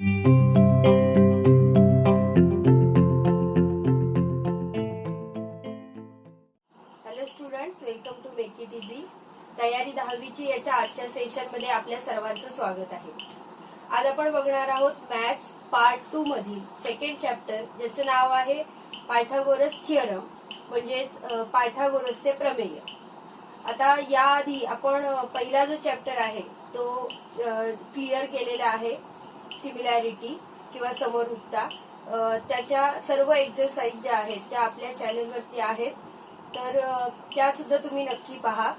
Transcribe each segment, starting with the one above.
Hello students, welcome to make it easy. तयारी 10वीची याच्या आजच्या सेशनमध्ये आपल्या सर्वांचं स्वागत आहे. आज आपण बघणार आहोत मॅथ्स पार्ट 2 मधील सेकंड चॅप्टर, ज्याचं नाव आहे पायथागोरस थिअरम, म्हणजेच पायथागोरसचे प्रमेय. आता याआधी आपण पहिला जो चॅप्टर आहे तो क्लिअर केलेला आहे, सिमिलॅरिटी किंवा समरूपता. त्याच्या सर्व एक्सरसाइज ज्या आहेत त्या आपल्या चॅनलवरती आहेत, तर त्या सुद्धा तुम्ही नक्की पहा.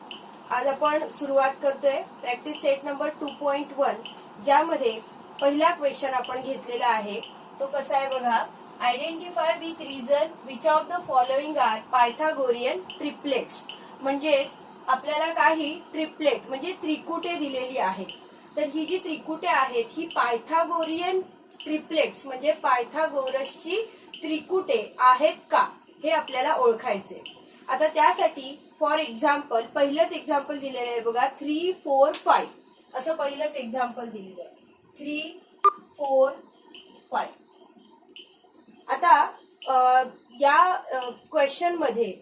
आज आपण सुरुवात करतोय प्रॅक्टिस सेट नंबर 2.1, ज्यामध्ये पहिला क्वेश्चन आपण घेतलेला आहे. तो कसा आहे बघा. Identify with reason which of the following are Pythagorean triplets. म्हणजेच आपल्याला काही ट्रिपलेट म्हणजे त्रिकुटे दिलेली आहेत. तर ही जी त्रिकुटे आहेत ही पायथागोरियन ट्रिपलेट्स म्हणजे पायथागोरसची त्रिकुटे आहेत का, हे आपल्याला ओळखायचे. आता त्यासाठी फॉर एक्झाम्पल पहिलंच एक्झाम्पल दिलेलं आहे बघा, 3, 4, 5 असं पहिलंच एक्झाम्पल दिलेलं आहे. 3, 4, 5. आता या क्वेश्चन मध्ये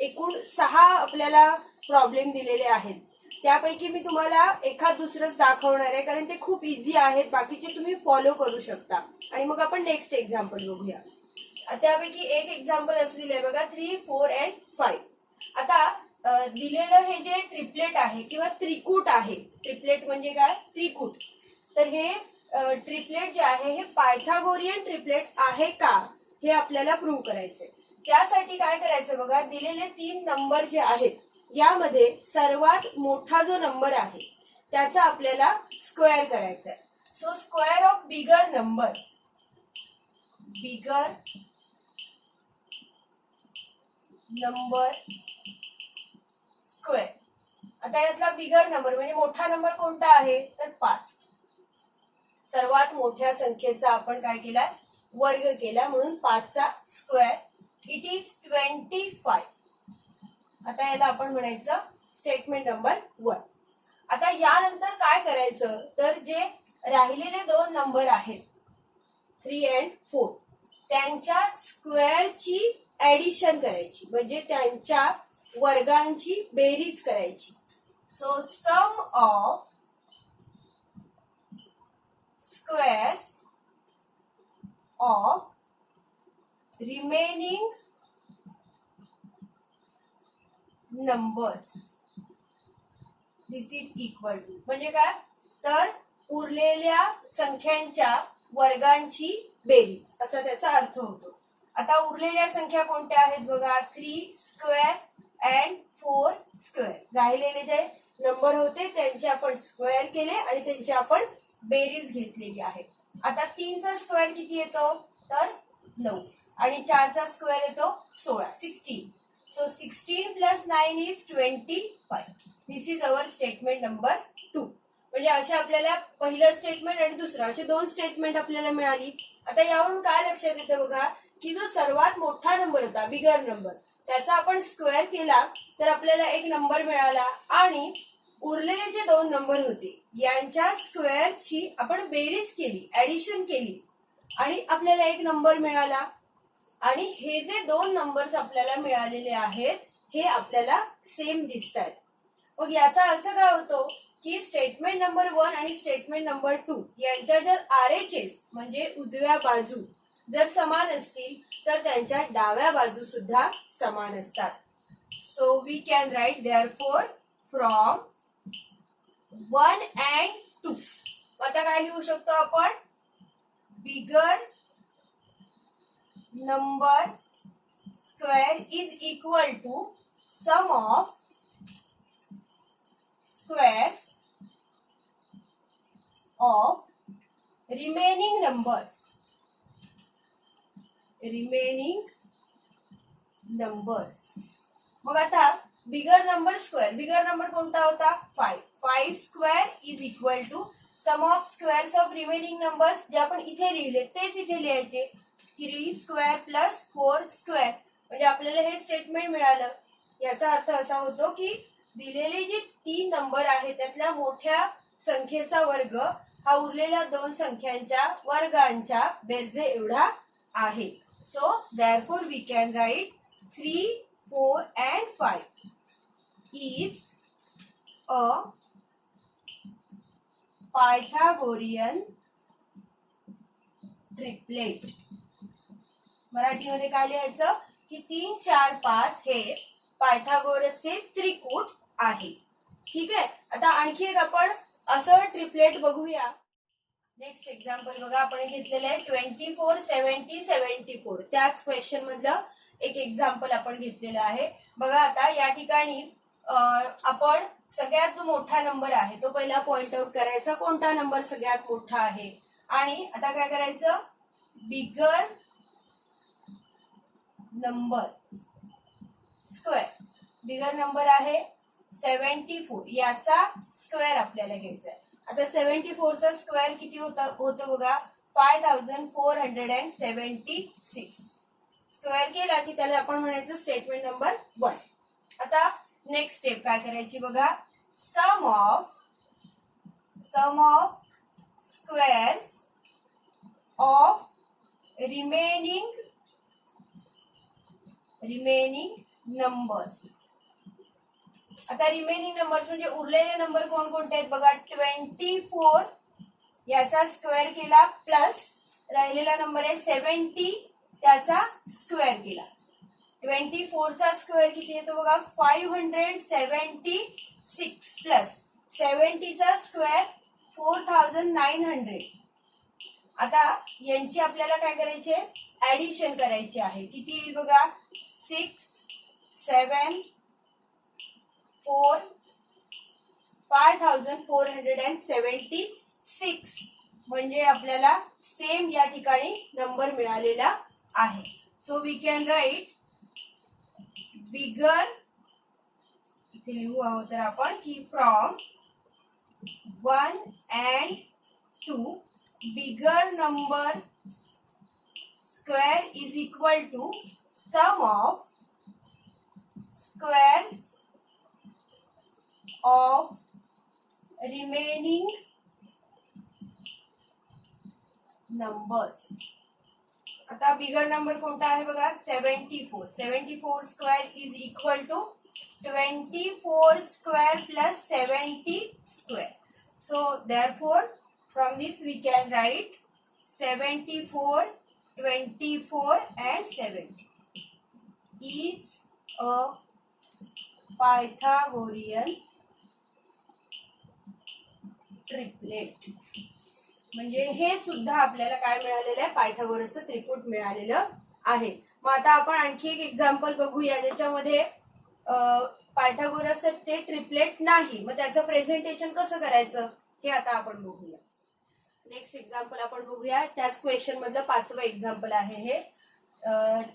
एकूण 6 आपल्याला प्रॉब्लेम दिलेले आहेत. त्यापैकी मी तुम्हाला एखाद दुसरंच दाखवणार आहे, कारण ते खूप इझी आहेत. बाकीचे तुम्ही फॉलो करू शकता आणि मग आपण नेक्स्ट एक्झाम्पल बघूया. त्यापैकी एक एक्झाम्पल असं दिलंय बघा, 3, 4 and 5. आता दिलेलं हे जे ट्रिपलेट आहे किंवा त्रिकूट आहे, ट्रिपलेट म्हणजे काय, त्रिकूट. तर हे ट्रिपलेट जे आहे हे पायथागोरियन ट्रिपलेट आहे का, हे आपल्याला प्रूव्ह करायचंय. त्यासाठी काय करायचं बघा, दिलेले 3 नंबर जे आहेत यामध्ये सर्वात मोठा जो नंबर आहे त्याचा आपल्याला स्क्वेअर करायचा आहे. So square of bigger number, bigger number square. आता यातला बिगर नंबर म्हणजे मोठा नंबर कोणता आहे, तर 5. सर्वात मोठ्या संख्येचा आपण काय केला, वर्ग केला, म्हणून 5चा स्क्वेअर. It is 25. आता याला आपण म्हणायचं स्टेटमेंट नंबर 1. आता यानंतर काय करायचं, तर जे राहिलेले 2 नंबर आहेत 3 and 4 त्यांच्या स्क्वेअरची ऍडिशन करायची, म्हणजे त्यांच्या वर्गांची बेरीज करायची. So sum of squares of remaining numbers this is equal to, म्हणजे काय, तर उरलेल्या संख्यांच्या वर्गांची बेरीज, असा त्याचा अर्थ होतो. आता उरलेल्या संख्या कोणत्या आहेत बघा, 3 स्क्वेअर and 4 स्क्वेअर. राहिलेले जे नंबर होते त्यांचे आपण स्क्वेअर केले आणि त्यांची आपण बेरीज घेतलेली आहे. आता 3चा स्क्वेअर किती येतो, तर 9 आणि 4चा स्क्वेअर येतो 16, 16. So 16 plus 9 is 25. This is our statement number 2. म्हणजे असे आपल्याला पहिलं स्टेटमेंट आणि दुसरं असे 2 स्टेटमेंट आपल्याला मिळाली. आता यावरून काय लक्षात येतं बघा, की जो सर्वात मोठा नंबर होता बिगर नंबर त्याचा आपण स्क्वेअर केला तर आपल्याला एक नंबर मिळाला, आणि उरलेले जे 2 नंबर होते यांच्या स्क्वेअरची आपण बेरीज केली, ऍडिशन केली, आणि आपल्याला एक नंबर मिळाला. आणि हे जे 2 नंबर्स आपल्याला मिळालेले आहेत हे आपल्याला सेम दिसत आहेत. मग याचा अर्थ काय होतो, की स्टेटमेंट नंबर 1 आणि स्टेटमेंट नंबर 2 यांच्या जर RHS म्हणजे उजव्या बाजू जर समान असतील तर त्यांच्या डाव्या बाजू सुद्धा समान असतात. So we can write therefore from 1 and 2. आता काय लिहू शकतो आपण, बिगर number square is equal to sum of squares of remaining numbers. मग आता bigger number square, bigger number कोणता होता, 5. 5 square is equal to sum of squares of remaining numbers, जे आपण इथे लिहिले तेच इथे लिहायचे. 3 स्क्वेअर प्लस 4 स्क्वेअर, म्हणजे आपल्याला हे स्टेटमेंट मिळालं. याचा अर्थ असा होतो की दिलेले जे 3 नंबर आहेत त्यातल्या मोठ्या संख्येचा वर्ग हा उरलेल्या दोन संख्यांच्या वर्गांच्या बेरजे एवढा आहे. So therefore we can write 3, 4 and 5 is a Pythagorean triplet. मराठीमध्ये काय लिहायचं की 3, 4, 5 हे पायथागोरसचे त्रिकूट आहे. ठीक आहे. आता आणखी एक आपण असं ट्रिपलेट बघूया. नेक्स्ट एक्झाम्पल बघा, आपण घेतलेलं आहे 24, 70, 74. त्याच क्वेश्चन मधलं एक एक्झाम्पल आपण घेतलेलं आहे. बघा आता या ठिकाणी आपण सगळ्यात जो मोठा नंबर आहे तो पहिला पॉइंट आउट करायचा, कोणता नंबर सगळ्यात मोठा आहे. आणि आता काय करायचं, बिगर नंबर स्क्वेअर. बिगर नंबर आहे 74, याचा स्क्वेअर आपल्याला घ्यायचा आहे. आता 74 चा स्क्वेअर किती होतो बघा, 5476. स्क्वेअर केला की त्याला आपण म्हणायचं स्टेटमेंट नंबर 1. आता नेक्स्ट स्टेप काय करायची बघा, sum of squares of remaining numbers. आता रिमेनिंग नंबर्स म्हणजे उरलेले नंबर कोणकोणते आहेत बघा, 24 याचा स्क्वेअर केला प्लस राहिलेला नंबर आहे 70 त्याचा स्क्वेअर केला. 24 चा स्क्वेअर किती येतो बघा, 576 प्लस 70 चा स्क्वेअर 4900. आता यांची आपल्याला काय करायचे, ऍडिशन करायची आहे. किती येईल बघा, 6, 7, 4, 5476 म्हणजे आपल्याला सेम या ठिकाणी नंबर मिळालेला आहे. So we can write bigger, इथे लिहू आहोत तर आपण की from 1 and 2 bigger number square is equal to sum of squares of remaining numbers. आता बिगर नंबर कोणता आहे बघा, 74. 74 square is equal to 24 square plus 70 square. So therefore from this we can write 74, 24 and 70 is a Pythagorean triplet. म्हणजे हे सुद्धा आपल्याला काय मिळालेलं आहे, पायथागोरसचं त्रिकूट मिळालेलं आहे. मग आता आपण आणखी एक एक्झाम्पल बघूया ज्याच्यामध्ये पायथागोरस ते ट्रिपलेट नाही. मग त्याचं प्रेझेंटेशन कसं करायचं हे आता आपण बघूया. नेक्स्ट एक्झाम्पल आपण बघूया, त्याच क्वेश्चन मधलं 5वं एक्झाम्पल आहे हे.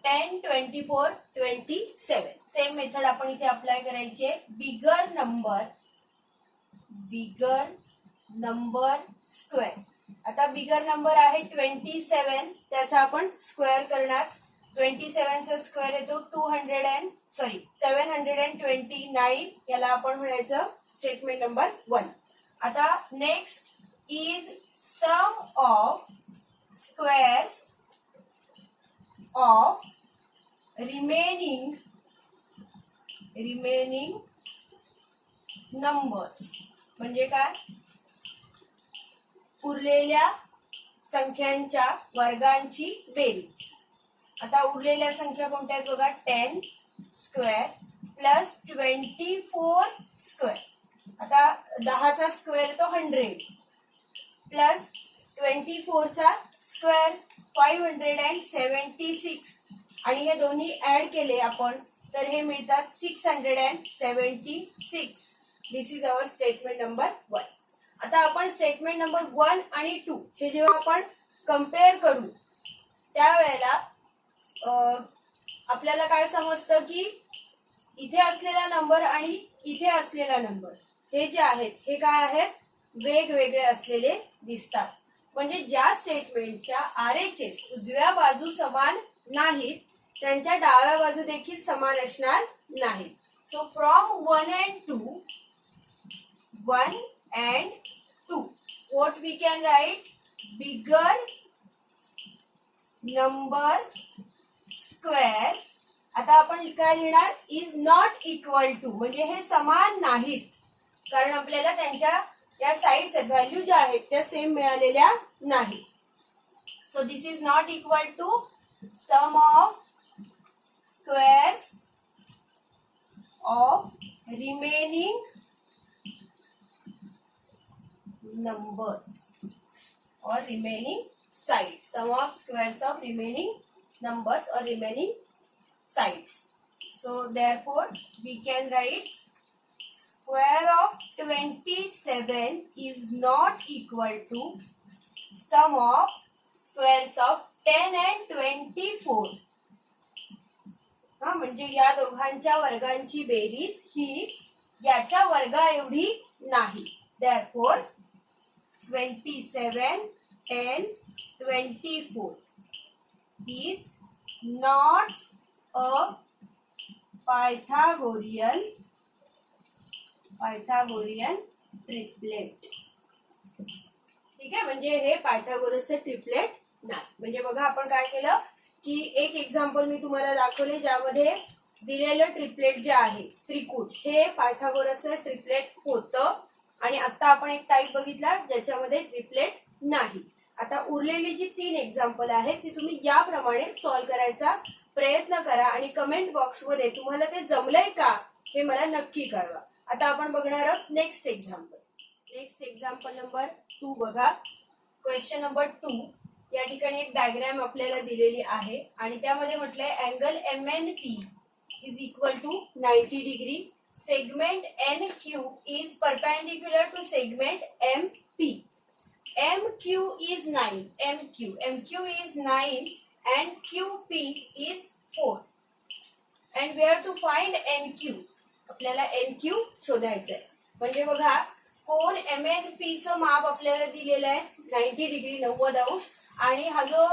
10, 24, 27. सेम मेथड आपण इथे अप्लाय करायची आहे. बिगर नंबर स्क्वेअर. आता बिगर नंबर आहे 27, त्याचा आपण स्क्वेअर करणार. 27 चा स्क्वेअर येतो 729. याला आपण म्हणायचं स्टेटमेंट नंबर 1. आता next is sum of squares of remaining numbers. म्हणजे काय, उरलेल्या संख्यांच्या वर्गांची बेरीज. आता उरलेल्या संख्या कोणत्या आहेत बघा, 10 स्क्वेअर प्लस 24 स्क्वेअर. आता 10 चा स्क्वेअर येतो 100 प्लस 24 चा स्क्वेअर 576 आणि हे दोन्ही ऍड केले आपण तर हे मिळतात 676. दिस इज अवर स्टेटमेंट नंबर 1. आता आपण स्टेटमेंट नंबर 1 आणि 2 हे जेव्हा आपण कम्पेअर करू त्यावेळेला आपल्याला काय समजतं की इथे असलेला नंबर आणि इथे असलेला नंबर हे जे आहेत हे काय आहेत, वेगवेगळे असलेले दिसतात. म्हणजे ज्या स्टेटमेंटच्या RHS उजव्या बाजू समान नाहीत त्यांच्या डाव्या बाजू देखील समान असणार नाहीत. So from 1 and 2 what we can write? Bigger number square. आता आपण काय लिहिणार? इज नॉट इक्वल टू, म्हणजे हे समान नाहीत, कारण आपल्याला त्यांच्या या साइड्स व्हॅल्यू ज्या आहेत त्या सेम मिळालेल्या नाही. So this is not equal to sum of squares of remaining numbers or remaining sides. Sum of squares of remaining numbers or remaining sides. So therefore we can write square of 27 is not equal to sum of squares of 10 and 24. हा, म्हणजे या दोघांच्या वर्गांची बेरीज ही याच्या वर्गा एवढी नाही. Therefore 27, 10, 24 is not a Pythagorean triplet. ठीक आहे, म्हणजे हे पायथागोरसचे ट्रिपलेट नाही. म्हणजे बघा आपण काय केलं की एक एक्झाम्पल मी तुम्हाला दाखवले ज्यामध्ये दिलेलं ट्रिपलेट जे आहे त्रिकूट हे पायथागोरसचं ट्रिपलेट होतं, आणि आता आपण एक टाईप बघितला ज्याच्यामध्ये ट्रिपलेट नाही. आता उरलेली जी 3 एक्झाम्पल आहेत ती तुम्ही याप्रमाणे सॉल्व्ह करायचा प्रयत्न करा आणि कमेंट बॉक्स मध्ये तुम्हाला ते जमलंय का हे मला नक्की कळवा. आता आपण बघणार आहोत next example. Next example number 2 बघा. Question number 2. या ठिकाणी एक डायग्राम आपल्याला दिलेली आहे आणि त्यामध्ये म्हटलंय angle MNP is equal to 90 degree. Segment NQ is perpendicular to segment MP. MQ is 9. MQ is 9 and QP is 4. And we have to find NQ. आपल्याला NQ शोधायचं आहे. म्हणजे बघा कोन MNP चं माप आपल्याला दिलेलं आहे 90 डिग्री 90 अंश, आणि हा जो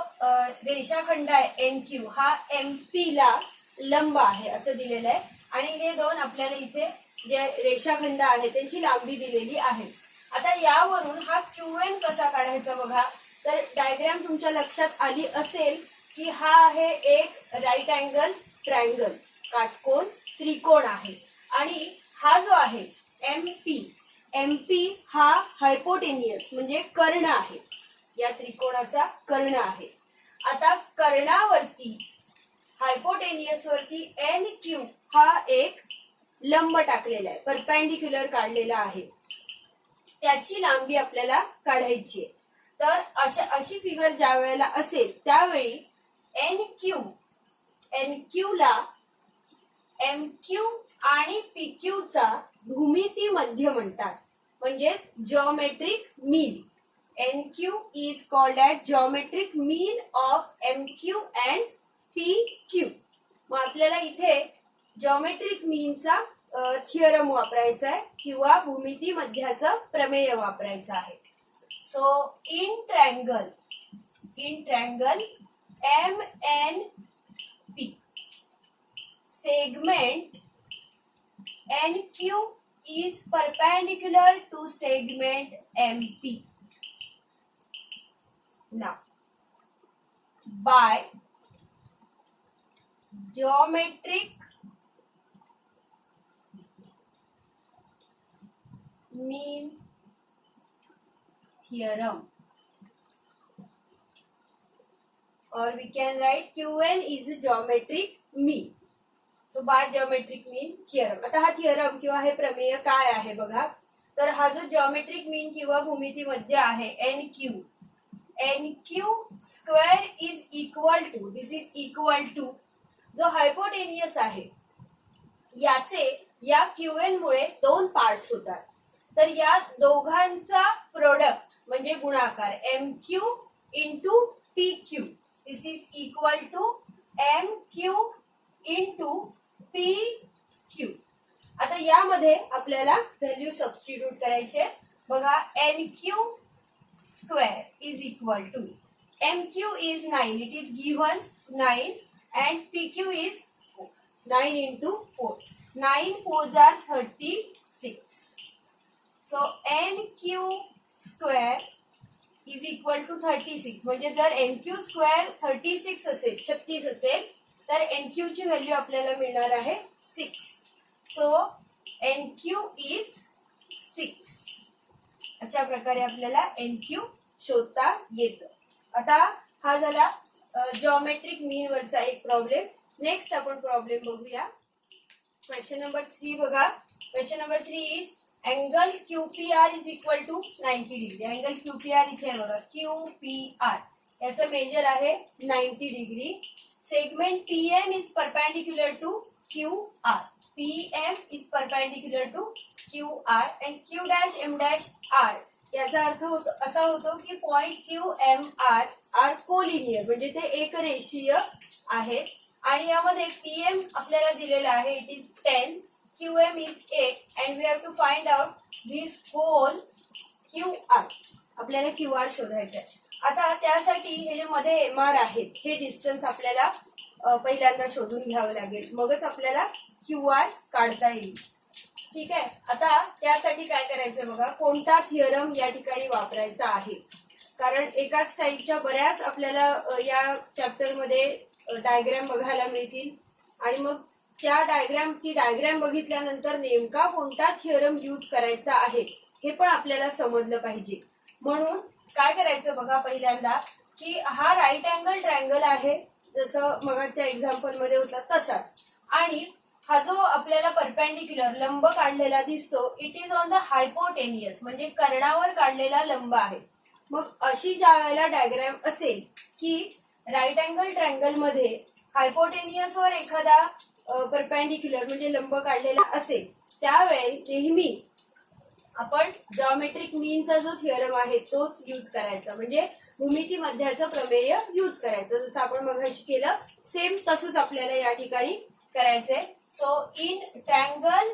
रेषाखंड आहे NQ हा MP ला लंब आहे असं दिलेलं आहे, आणि हे दोन आपल्याला इथे जे रेषाखंड आहे त्यांची लांबी दिलेली आहे. आता यावरून हा QN कसा काढायचा बघा. तर डायग्राम तुमच्या लक्षात आली असेल की हा आहे एक राईट अँगल ट्रायंगल काटकोन त्रिकोण आहे, आणि हा जो आहे MP हा हायपोटेनियस म्हणजे कर्ण आहे, या त्रिकोणाचा कर्ण आहे. आता कर्णावरती हायपोटेनियस वरती NQ हा एक लंब टाकलेला आहे, परपेंडिक्युलर काढलेला आहे, त्याची लांबी आपल्याला काढायची आहे. तर अशी फिगर ज्या वेळेला असेल त्यावेळी NQ ला MQ आणि PQ चा भूमिती मध्य म्हणतात, म्हणजे geometric mean. NQ is called as geometric mean of MQ and PQ. मग आपल्याला इथे जॉमेट्रिक मीनचा थिअरम वापरायचा आहे किंवा भूमिती मध्याचं प्रमेय वापरायचं आहे. So in triangle MNP segment NQ is perpendicular to segment MP. Now by geometric mean theorem, or we can write QN is a geometric mean. So by geometric mean theorem. आता हा theorem किंवा हे प्रमेय काय आहे बघा. तर हा जो जॉमेट्रिक मीन किंवा भूमिती मध्य आहे NQ square is equal to, this is equal to जो हायपोटेनियस आहे याचे या QN मुळे 2 पार्ट्स होतात. तर या दोघांचा प्रोडक्ट म्हणजे गुणाकार MQ into PQ, this is equal to MQ into PQ. आता यामध्ये आपल्याला व्हॅल्यू सबस्टिट्यूट करायचे. बघा NQ square is equal to MQ is 9, it is given 9, and PQ is 9 into 4. 9 4s are 36. So NQ square is equal to 36. म्हणजे जर NQ square 36 असेल, 36 असेल, तर NQ ची व्हॅल्यू आपल्याला मिळणार आहे 6. So NQ is 6. अशा प्रकारे आपल्याला NQ शोधता येतं. आता हा झाला जॉमेट्रिक मीन वरचा एक प्रॉब्लेम. नेक्स्ट आपण प्रॉब्लेम बघूया. क्वेश्चन नंबर 3 बघा. Question number 3 is angle QPR is equal to 90 degree. Angle QPR इथे बघा, QPR याचं मेजर आहे 90 degree. Segment PM is perpendicular to QR. PM is perpendicular to QR and Q dash M dash R. याचा अर्थ होतो असा होतो की पॉइंट QMR आर कोलिनियर, म्हणजे ते एकरेषीय आहेत. आणि यामध्ये PM आपल्याला दिलेला आहे, it is 10, QM is 8 and we have to find out this whole QR. आपल्याला QR शोधायचं आहे. आता त्यासाठी हे जे मध्ये MR आहेत, हे डिस्टन्स आपल्याला पहिल्यांदा शोधून घ्यावं लागेल, मगच आपल्याला QR काढता येईल. ठीक आहे. आता त्यासाठी काय करायचं बघा, कोणता थिअरम या ठिकाणी वापरायचा आहे. कारण एकाच टाईपच्या बऱ्याच आपल्याला या चॅप्टरमध्ये डायग्राम बघायला मिळतील आणि मग ती डायग्राम बघितल्यानंतर नेमका कोणता थिअरम यूज करायचा आहे हे पण आपल्याला समजलं पाहिजे. म्हणून काय करायचं बघा, पहिल्यांदा की हा राईट अँगल ट्रायंगल आहे, जसं मगाच्या एक्झाम्पल मध्ये होता तसाच. आणि हा जो आपल्याला परपेंडिक्युलर लंब काढलेला दिसतो, it is on the hypotenuse, म्हणजे कर्णावर काढलेला लंब आहे. मग अशी ज्या वेळेला डायग्राम असेल की राईट अँगल ट्रायंगल मध्ये हायपोटेनियस वर एखादा परपेंडिक्युलर म्हणजे लंब काढलेला असेल, त्यावेळी नेहमी आपण जॉमेट्रिक मीनचा जो थिअरम आहे तोच यूज करायचा, म्हणजे भूमिती मध्याचं प्रमेय यूज करायचं. जसं आपण मगाशी केलं सेम तसंच आपल्याला या ठिकाणी करायचंय. So in triangle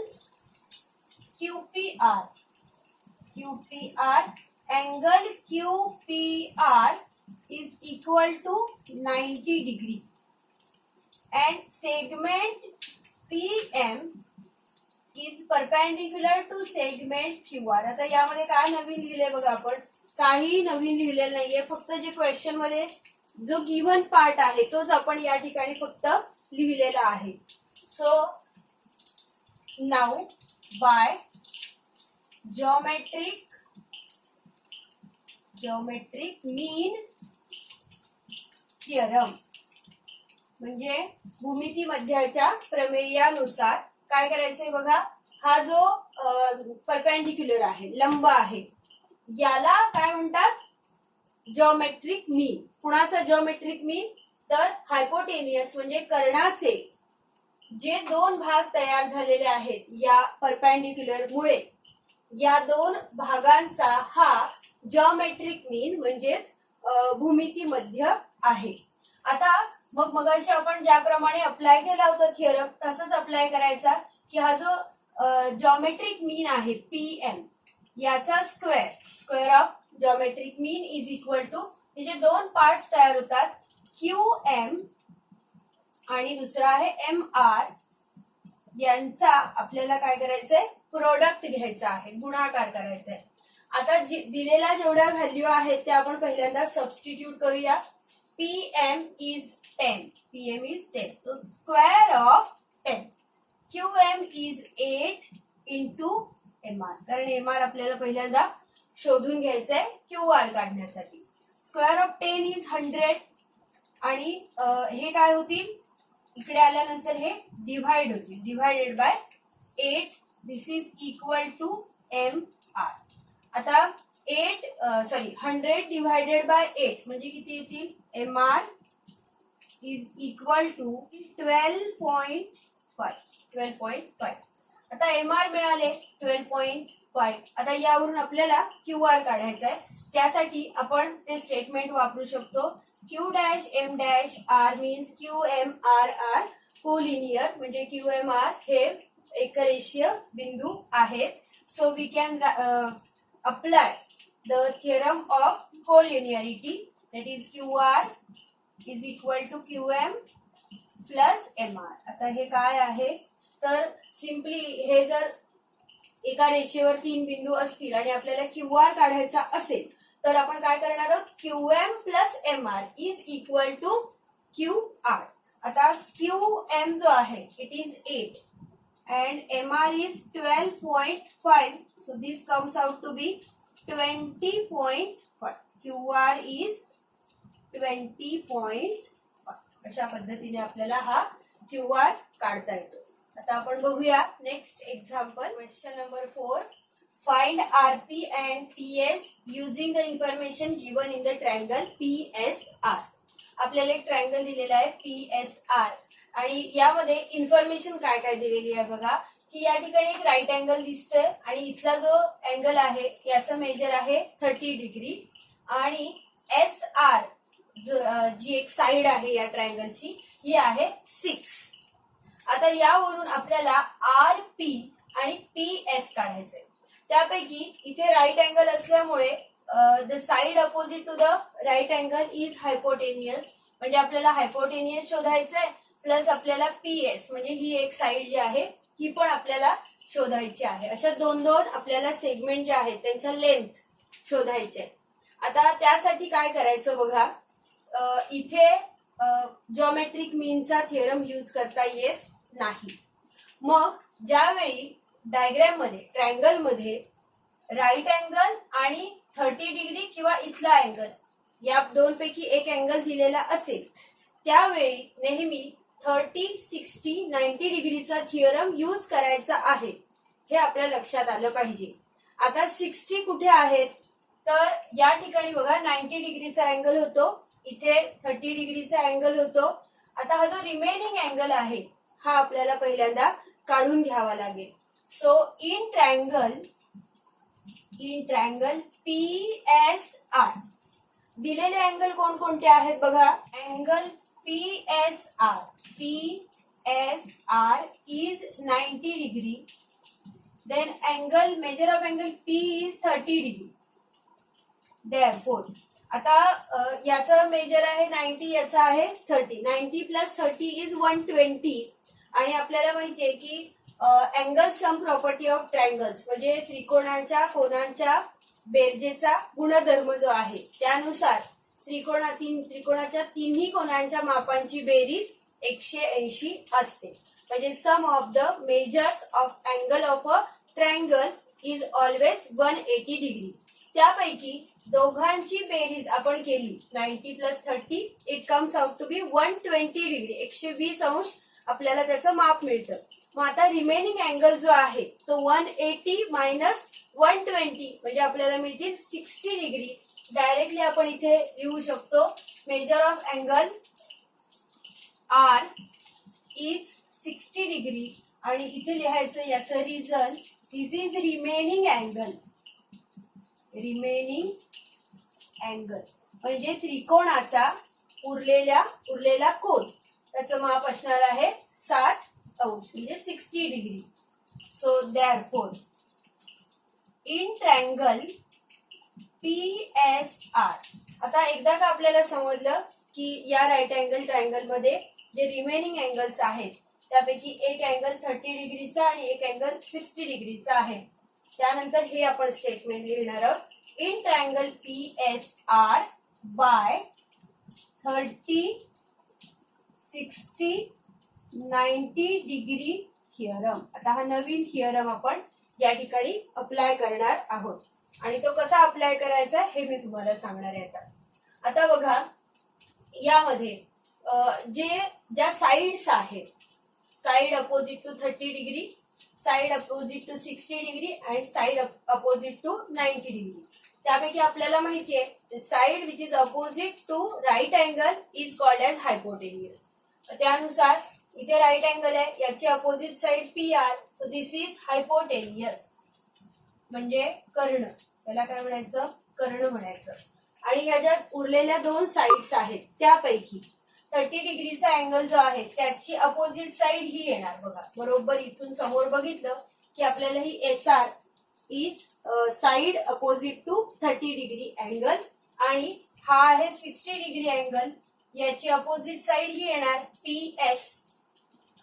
QPR angle QPR is equal to 90 degree and segment PM is perpendicular to segment QR. आता यामध्ये काय नवीन लिहिलंय बघा, आपण काही नवीन लिहिलेलं नाहीये, फक्त जे क्वेश्चन मध्ये जो गिव्हन पार्ट आहे तोच आपण या ठिकाणी फक्त लिहिलेला आहे. सो नाउ बाय जॉमेट्रिक मीन थिअरम, म्हणजे भूमिती मध्याच्या प्रमेयानुसार काय करायचंय बघा, हा जो परपेंडिक्युलर आहे, लंब आहे, याला काय म्हणतात, जॉमेट्रिक मीन. कुणाचा जॉमेट्रिक मीन, तर हायपोटेनियस म्हणजे कर्णाचे जे दोन भाग तयार झालेले आहेत या परपेंडिक्युलर मुळे, या दोन भागांचा हा जॉमेट्रिक मीन म्हणजेच भूमिती मध्य आहे. आता मगाशी आपण ज्याप्रमाणे अप्लाय केला होता थिअरम तसंच अप्लाय करायचा की हा जो जॉमेट्रिक मीन आहे PM, याचा square of geometric mean is equal to, जे दोन पार्ट्स तयार होतात QM आणि दुसरा आहे MR, यांचा आपल्याला काय करायचंय, प्रोडक्ट घ्यायचा आहे, गुणाकार करायचा आहे. आता दिलेल्या जेवढ्या व्हॅल्यू आहेत त्या आपण पहिल्यांदा सबस्टिट्यूट करूया. PM is 10, so square of 10. QM is 8 into MR, कारण MR आपल्याला पहिल्यांदा शोधून घ्यायचंय QR काढण्यासाठी. स्क्वेअर ऑफ 10 इज 100 आणि हे काय होतील, इकडे आल्यानंतर हे डिव्हाइड होतील, divided by 8. This is equal to MR. आता 100 डिव्हायडेड बाय 8 म्हणजे किती येतील, MR इज इक्वल टू 12.5. आता MR मिळाले 12.5. आता यावरून आपल्याला QR काढायचा आहे. त्यासाठी आपण ते स्टेटमेंट वापरू शकतो, Q dash M dash R means QMR are collinear, म्हणजे QMR हे एकरेषीय बिंदू आहेत. So we can apply the theorem of collinearity, that is QR is equal to QM plus MR. आता हे काय आहे, तर सिम्पली हे जर एका रेषेवर 3 बिंदू असतील आणि आपल्याला QR काढायचा असेल तर आपण काय करणार आहोत, QM plus MR is equal to QR. आता QM जो आहे it is 8 and MR is 12.5, so this comes out to be 20.5. QR is 20.5. अशा पद्धतीने आपल्याला हा QR काढता येतो. आता आपण बघूया next example. Question number 4. Find RP and PS using the information given in the triangle PSR. आपल्याला एक ट्रायंगल दिलेला आहे PSR आणि यामध्ये इन्फॉर्मेशन काय काय दिलेली आहे बघा, की या ठिकाणी एक राईट अँगल दिसतोय आणि इथला जो अँगल आहे याचा मेजर आहे 30 डिग्री आणि SR जी एक साइड आहे या ट्रायंगलची ही आहे 6. आता यावरून आपल्याला RP आणि PS काढायचंय. त्यापैकी इथे राईट अँगल असल्यामुळे the side opposite to the right angle is hypotenuse, म्हणजे आपल्याला हायपोटेनियस शोधायचंय प्लस आपल्याला PS म्हणजे ही एक साइड जी आहे ही पण आपल्याला शोधायची आहे. अशा दोन दोन आपल्याला सेगमेंट जे आहेत त्यांच्या लेंथ शोधायचे. आता त्यासाठी काय करायचं बघा, इथे जॉमेट्रिक मीनचा थिअरम यूज करता येत नाही. मग ज्यावेळी डायग्राम मध्ये ट्रायंगल मध्ये राईट अँगल आणि 30 डिग्री किंवा इथला अँगल या दोनपैकी एक अँगल दिलेला असेल त्यावेळी नेहमी 30, 60, 90 डिग्रीचा थिअरम यूज करायचा आहे, हे आपल्या लक्षात आलं पाहिजे. आता 60 कुठे आहेत तर या ठिकाणी बघा 90 डिग्रीचा अँगल होतो, इथे 30 डिग्रीचा अँगल होतो. आता हा जो रिमेनिंग अँगल आहे हा आपल्याला पहिल्यांदा काढून घ्यावा लागेल. सो इन ट्रायंगल PSR दिलेले अँगल कोणकोणते आहेत बघा. Angle PSR is 90 degree. Then angle, measure of angle P is 30 degree. Therefore, आता याचा मेजर आहे 90, याचा आहे 30. 90 प्लस 30 इज 120 आणि आपल्याला माहितीये की angle sum property of triangles म्हणजे त्रिकोणाच्या कोनांच्या बेरजेचा गुणधर्म जो आहे त्यानुसार त्रिकोणाच्या तिन्ही कोनांच्या मापांची बेरीज 180 असते. म्हणजे sum of the measures of angle of a triangle is always 180 degree. त्यापैकी दोघांची बेरीज आपण केली 90 plus 30 it comes out to be 120 degree. 120 अंश आपल्याला त्याचं माप मिळतं. मग आता रिमेनिंग अँगल जो आहे तो 180 मायनस 120 म्हणजे आपल्याला मिळतील 60 डिग्री. डायरेक्टली आपण इथे लिहू शकतो measure of angle R is 60 degree आणि इथे लिहायचं याचं reason this is remaining angle. Remaining angle म्हणजे त्रिकोणाचा उरलेला कोन त्याचं माप असणार आहे 60 अंश म्हणजे 60 degree. So therefore in triangle PSR आता एकदा का आपल्याला समजलं की या राईट अँगल ट्रायंगल मध्ये जे रिमेनिंग अँगल्स आहेत त्यापैकी एक अँगल 30 डिग्रीचा आणि एक अँगल 60 डिग्रीचा आहे. त्यानंतर हे आपण स्टेटमेंट लिहिणार आहोत. In triangle PSR by 30, 60, 90 degree theorem. आता हा नवीन थिअरम आपण या ठिकाणी अप्लाय करणार आहोत आणि तो कसा अप्लाय करायचा हे मी तुम्हाला सांगणार आहे. आता बघा यामध्ये ज्या साइड्स आहेत side opposite to 30 degree, side opposite to 60 degree and side opposite to 90 degree. त्यापैकी आपल्याला माहिती आहे side which is opposite to right angle is called as hypotenuse. त्यानुसार इथे राईट अँगल आहे याची opposite side PR, so this is hypotenuse म्हणजे कर्ण. त्याला काय म्हणायचं, कर्ण म्हणायचं. आणि ह्या ज्या उरलेल्या दोन साइड्स आहेत त्यापैकी 30 डिग्रीचा अँगल जो आहे त्याची अपोजिट साइड ही येणार बघा. बरोबर इथून समोर बघितलं की आपल्याला ही SR is side opposite to 30 degree angle आणि हा आहे 60 डिग्री अँगल, याची अपोजिट साइड ही येणार PS.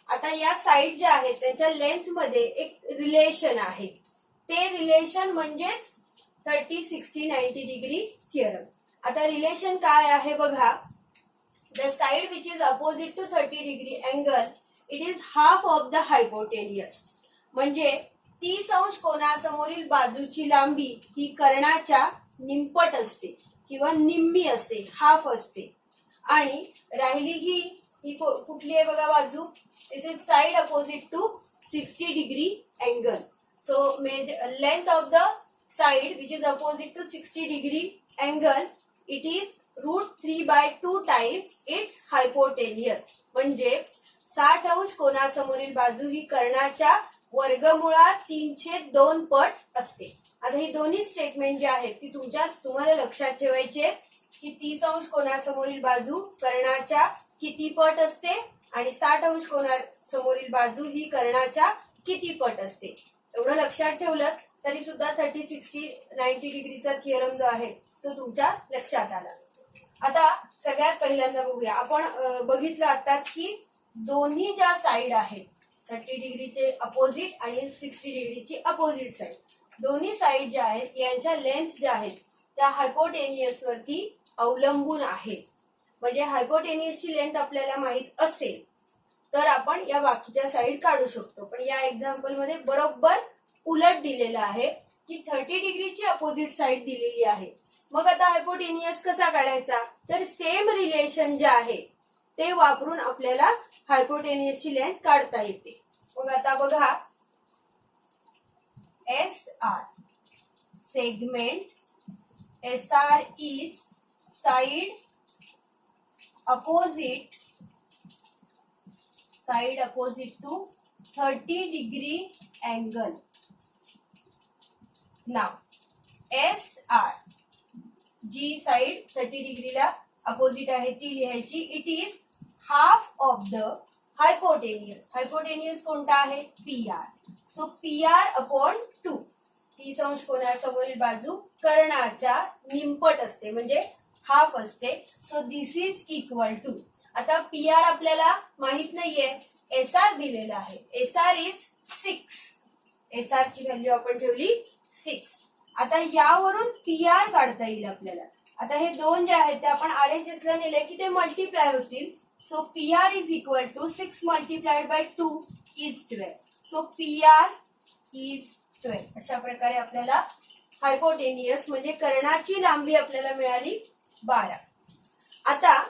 आता या साइड ज्या आहेत त्यांच्या लेंथ मध्ये एक रिलेशन आहे ते रिलेशन म्हणजेच 30, 60, 90 डिग्री थिअरम. आता रिलेशन काय आहे बघा. The side which is opposite to 30 degree angle it is half of the hypotenuse. म्हणजे 30 अंश कोनासमोरील बाजूची लांबी ही कर्णाच्या निमपट असते किंवा निम्मी असते, हाफ असते. आणि राहिली ही कुठली आहे बघा बाजू. This is side opposite to 60 degree angle. So length of the side which is opposite to 60 degree angle it is √3/2 times its hypotenuse. म्हणजे 60 अंश कोनासमोरील बाजू ही कर्णाच्या वर्गमुळात 3/2 पट असते. आता ही दोन्ही स्टेटमेंट जी आहेत ती तुम्हाला लक्षात ठेवायची आहे की 30 अंश कोनासमोरील बाजू कर्णाच्या किती पट असते आणि 60 अंश कोनासमोरील बाजू ही कर्णाच्या किती पट असते. एवढं लक्षात ठेवलं तरी सुद्धा 30, 60, 90 डिग्रीचा थिअरम जो आहे तो तुमच्या लक्षात आला. आता सगळ्यात पहिल्यांदा बघूया. आपण बघितलं आताच की दोन्ही ज्या साइड आहेत 30 डिग्रीचे अपोजिट आणि 60 डिग्रीची अपोजिट साइड, दोन्ही साइड ज्या आहेत यांच्या लेंथ ज्या आहेत त्या हायपोटेनियस वरती अवलंबून आहेत. म्हणजे हायपोटेनियसची लेंथ आपल्याला माहित असेल तर आपण या बाकीच्या साइड काढू शकतो. पण या एक्झाम्पल मध्ये बरोबर उलट दिलेलं आहे की 30 डिग्रीची अपोजिट साइड दिलेली आहे. मग आता हायपोटेनियस कसा काढायचा. तर सेम रिलेशन जे आहे ते वापरून आपल्याला हायपोटेनियसची लेंथ काढता येते. मग आता बघा SR segment SR is side opposite to 30 degree angle. नाव SR जी साइड 30 डिग्रीला अपोजिट आहे ती लिहायची. It is half of the hypotenuse. Hypotenuse कोणता आहे PR. So PR upon 2. 30 अंश कोनासमोरील बाजू कर्णाच्या निमपट असते म्हणजे हाफ असते. So this is equal to. आता PR आपल्याला माहित नाहीये, SR दिलेला आहे. SR is 6. SR ची व्हॅल्यू आपण ठेवली 6. आता यावरून PR काढता येईल आपल्याला. आता हे दोन जे आहेत ते आपण RHS ला नेले की ते मल्टिप्लाय होतील. So PR is equal to 6 multiplied by 2 is 12. So PR is 12. अशा प्रकारे आपल्याला हायपोटेनियस म्हणजे कर्णाची लांबी आपल्याला मिळाली 12. आता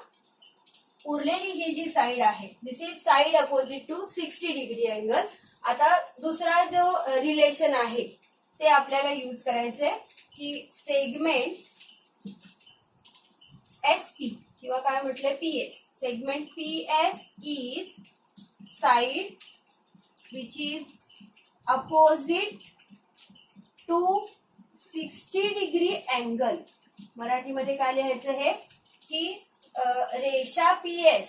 उरलेली ही जी साइड आहे this is side opposite to 60 degree angle. आता दुसरा जो रिलेशन आहे ते आपल्याला यूज करायचंय की सेगमेंट SP किंवा काय म्हटलंय PS. Segment PS is side which is opposite to 60 degree angle. मराठीमध्ये काय लिहायचं हे की रेषा PS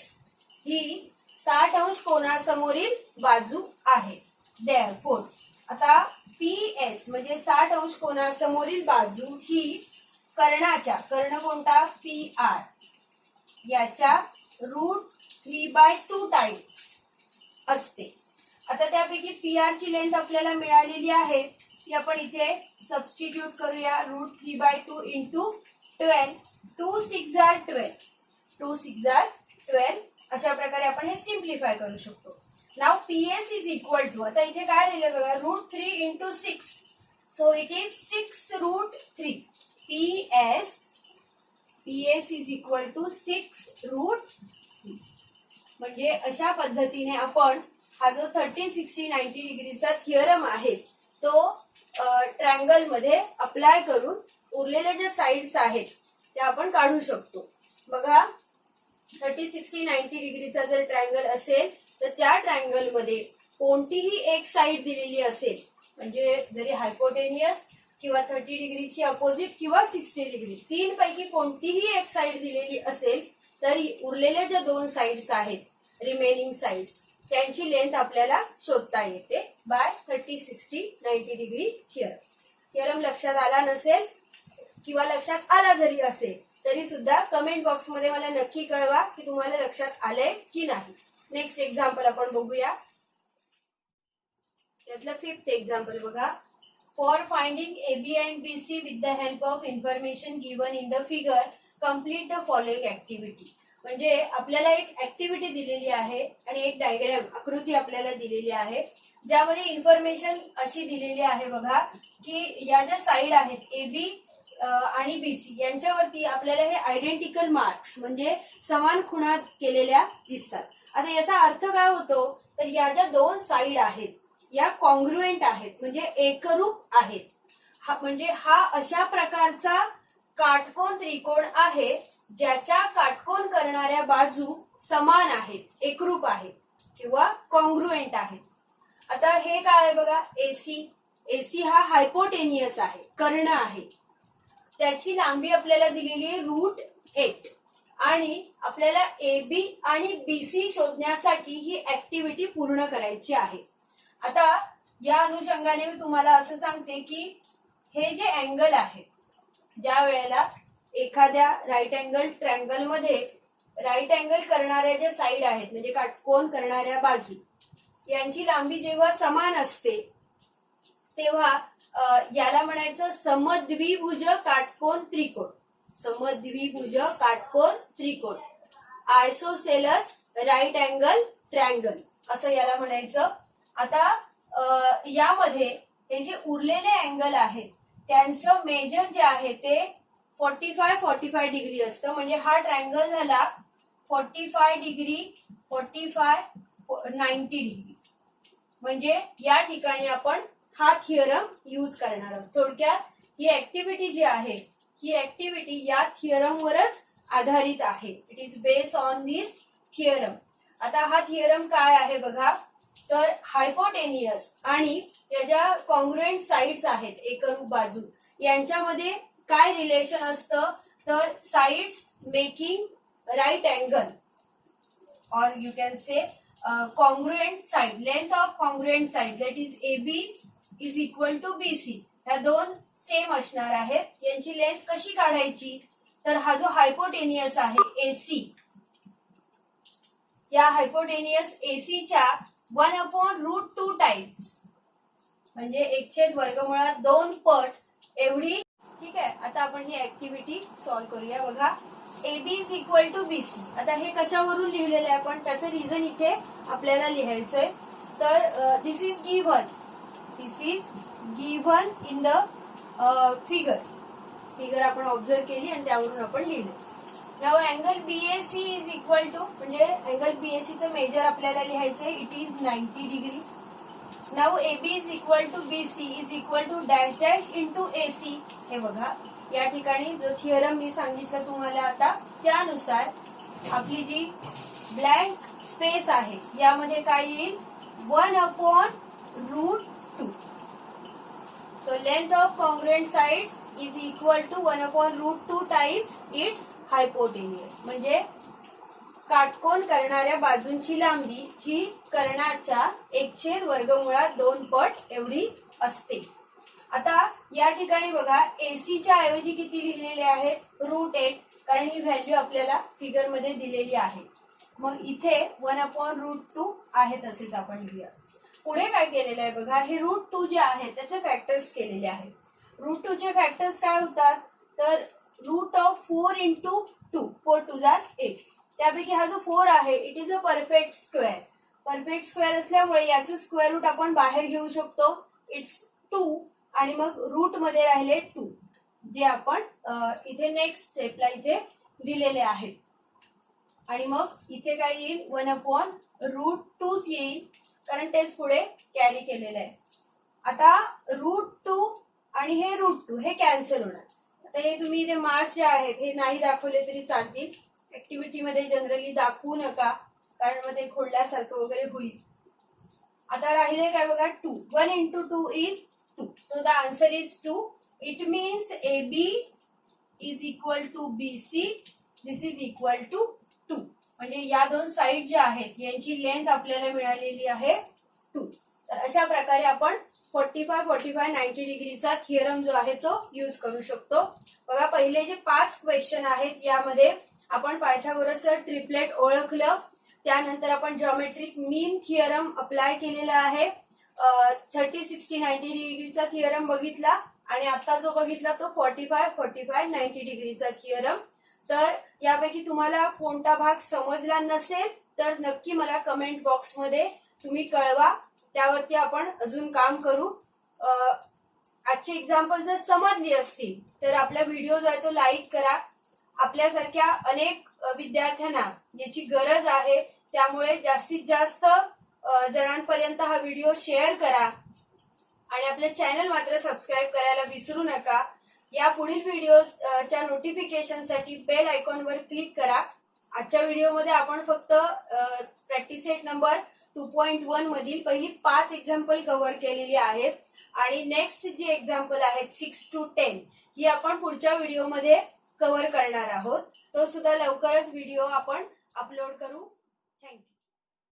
ही 60 अंश कोनासमोरील बाजू आहे. देअरफोर आता PS म्हणजे 60 अंश कोनासमोरील बाजू ही कर्ण कोणता PR याच्या √3/2 टाइम्स असते. आता त्यापैकी PR ची लेंथ आपल्याला मिळालेली आहे ती आपण इथे सबस्टिट्यूट करूया. √3/2 इंटू 12. 2 6 are 12. 2 6 are 12. अशा प्रकारे आपण हे सिम्प्लिफाय करू शकतो. नाव PS इज इक्वल टू. आता इथे काय लिहिलं बघा √3 into 6. So it is 6√3. PS is equal to 6√3. म्हणजे अशा पद्धतीने आपण हा जो 30, 60, 90 डिग्रीचा थिअरम आहे तो ट्रायंगल मध्ये अप्लाय करून उरलेल्या ज्या साइड्स आहेत त्या आपण काढू शकतो. बघा 30, 60, 90 डिग्रीचा जर ट्रायंगल असेल तर त्या ट्रायंगल मध्ये कोणतीही एक साइड दिलेली असेल म्हणजे जरी हायपोटेनियस किंवा 30 डिग्रीची अपोजिट किंवा 60 डिग्री 3 पैकी कोणतीही एक साइड दिलेली असेल तरी उरलेल्या ज्या दोन साइड्स आहेत रिमेनिंग साइड्स त्यांची लेंथ आपल्याला शोधता येते बाय 30, 60, 90 डिग्री थिअरम. थिअरम लक्षात आला नसेल किंवा लक्षात आला जरी असेल तरी सुद्धा कमेंट बॉक्स मध्ये मला नक्की कळवा की तुम्हाला लक्षात आलंय की नाही. नेक्स्ट एक्झाम्पल आपण बघूया. त्यातलं 5th एक्झाम्पल बघा. For finding AB and BC with the help of information given in the figure, complete the following activity. म्हणजे आपल्याला एक ऍक्टिव्हिटी दिलेली आहे आणि एक डायग्राम आकृती आपल्याला दिलेली आहे, ज्यामध्ये इन्फॉर्मेशन अशी दिलेली आहे बघा की या ज्या साईड आहेत AB आणि BC यांच्यावरती आपल्याला हे आयडेंटिकल मार्क्स म्हणजे समान खुणा केलेल्या दिसतात. आता याचा अर्थ काय होतो, तर या ज्या दोन साईड आहेत या कॉन्ग्रुएंट आहेत म्हणजे एकरूप आहेत. म्हणजे हा अशा प्रकारचा काटकोन त्रिकोण आहे ज्याच्या काटकोन करणाऱ्या बाजू समान आहेत, एकरूप आहेत किंवा कॉन्ग्रुएंट आहेत. आता हे काय आहे बघा, AC हा हायपोटेनियस आहे, कर्ण आहे. त्याची लांबी आपल्याला दिलेली आहे √8 आणि आपल्याला AB आणि BC शोधण्यासाठी ही ऍक्टिव्हिटी पूर्ण करायची आहे. आता या अनुषंगाने मी तुम्हाला असं सांगते की हे जे अँगल आहे, ज्या वेळेला एखाद्या राईट अँगल ट्रँगल मध्ये राईट अँगल करणाऱ्या ज्या साईड आहेत म्हणजे काटकोन करणाऱ्या बाजू यांची लांबी जेव्हा समान असते तेव्हा याला म्हणायचं समद्विभुज काटकोन त्रिकोण. समद्विभुज काटकोन त्रिकोण, आयसोसेलस राईट अँगल ट्रँगल असं याला म्हणायचं. आता यामध्ये हे जे उरलेले अँगल आहेत त्यांचं मेजर जे आहे ते 45 डिग्री असतं. म्हणजे हा ट्रँगल झाला 45 डिग्री, 45, 90 डिग्री. म्हणजे या ठिकाणी आपण हा थिअरम यूज करणार आहोत. थोडक्यात ही ऍक्टिव्हिटी जी आहे ही ऍक्टिव्हिटी या थिअरमवरच आधारित आहे. It is based on this theorem. आता हा थिअरम काय आहे बघा, तर हायपोटेनियस आणि या ज्या कॉन्ग्रुएंट साइड्स आहेत एकरूप बाजू यांच्यामध्ये काय रिलेशन असतं, तर sides making right angle or you can say congruent side, length of congruent side that is AB is equal to BC. ह्या दोन सेम असणार आहेत. यांची लेंथ कशी काढायची, तर हा जो हायपोटेनियस आहे AC, या हायपोटेनियस AC च्या 1/√2 टाइम्स म्हणजे 1/2 पट एवढी. ठीक आहे, आता आपण ही ऍक्टिव्हिटी सॉल्व्ह करूया. बघा, AB is equal to BC. आता हे कशावरून लिहिलेलं आहे आपण, त्याचं रिझन इथे आपल्याला लिहायचंय. तर this is given in the figure आपण ऑब्झर्व केली आणि त्यावरून आपण लिहिलं. नाव angle BAC is equal to, म्हणजे अँगल BAC चं मेजर आपल्याला लिहायचंय, इट इज 90 डिग्री. नाव AB is equal to BC is equal to dash dash into AC. हे बघा, या ठिकाणी जो थिअरम मी सांगितलं तुम्हाला आता त्यानुसार आपली जी ब्लँक स्पेस आहे यामध्ये काय येईल, 1/√2. So length of congruent sides is equal to 1/√2 times its hypotenuse. म्हणजे काटकोन करणाऱ्या बाजूंची लांबी ही कर्णाच्या 1/2 पट एवढी असते. आता या ठिकाणी बघा, ACच्या ऐवजी किती लिहिलेले आहे, √8, कारण ही व्हॅल्यू आपल्याला फिगर मध्ये दिलेली आहे. मग इथे 1/√2 आहे तसेच आपण लिहूया. पुढे काय केलेलं आहे बघा, हे √2 जे आहे त्याचे फॅक्टर्स केलेले आहेत. √2 चे फॅक्टर्स काय होतात, तर √4 इंटू 2, 4 2 8. त्यापैकी हा जो 4 आहे it is a perfect square. Perfect square असल्यामुळे याचं स्क्वेअर रूट आपण बाहेर घेऊ शकतो, इट्स 2. आणि मग रूट मध्ये राहिले 2, जे आपण इथे नेक्स्ट स्टेपला इथे दिलेले आहेत. आणि मग इथे काय येईल, 1/√2 येईल, कारण तेच पुढे कॅरी केलेलं आहे. आता √2 आणि हे √2 हे कॅन्सल होणार. आता हे तुम्ही इथे मार्क्स जे आहेत हे नाही दाखवले तरी चालतील. ऍक्टिव्हिटी मध्ये जनरली दाखवू नका, कारण मग ते खोडल्यासारखं वगैरे होईल. आता राहिले काय बघा, 2. 1 into 2 is 2. So the answer is 2. It means AB is equal to BC. This is equal to 2. म्हणजे या दोन साइड ज्या आहेत यांची लेंथ आपल्याला मिळालेली आहे 2. तर अशा प्रकारे आपण 45, 90 डिग्रीचा थिअरम जो आहे तो यूज करू शकतो. बघा, पहिले जे 5 क्वेश्चन आहेत यामध्ये आपण पायथागोरसचं ट्रिपलेट ओळखलं. त्यानंतर आपण जॉमेट्रिक मीन थिअरम अप्लाय केलेला आहे. 30, 60, 90 डिग्रीचा थिअरम बघितला आणि आता जो बघितला तो 45, 45, 90 डिग्रीचा थिअरम. तर यापैकी तुम्हाला कोणता भाग समजला नसेल तर नक्की मला कमेंट बॉक्समध्ये तुम्ही कळवा, त्यावरती आपण अजून काम करू. आजची एक्झाम्पल जर समजली असतील तर आपला व्हिडिओ जो आहे तो लाईक करा. आपल्यासारख्या अनेक विद्यार्थ्यांना याची गरज आहे, त्यामुळे जास्तीत जास्त जणांपर्यंत हा व्हिडिओ शेअर करा आणि आपले चॅनल मात्र सबस्क्राईब करायला विसरू नका. या पुढील व्हिडिओच्या नोटिफिकेशनसाठी बेल आयकॉनवर क्लिक करा. आजच्या व्हिडिओमध्ये आपण फक्त प्रॅक्टिस सेट नंबर 2.1 मधील पहिली 5 एक्झाम्पल कव्हर केलेली आहेत आणि नेक्स्ट जी एक्झाम्पल आहेत 6 to 10 ही आपण पुढच्या व्हिडिओमध्ये कव्हर करणार आहोत. तो सुद्धा लवकरच व्हिडिओ आपण अपलोड करू.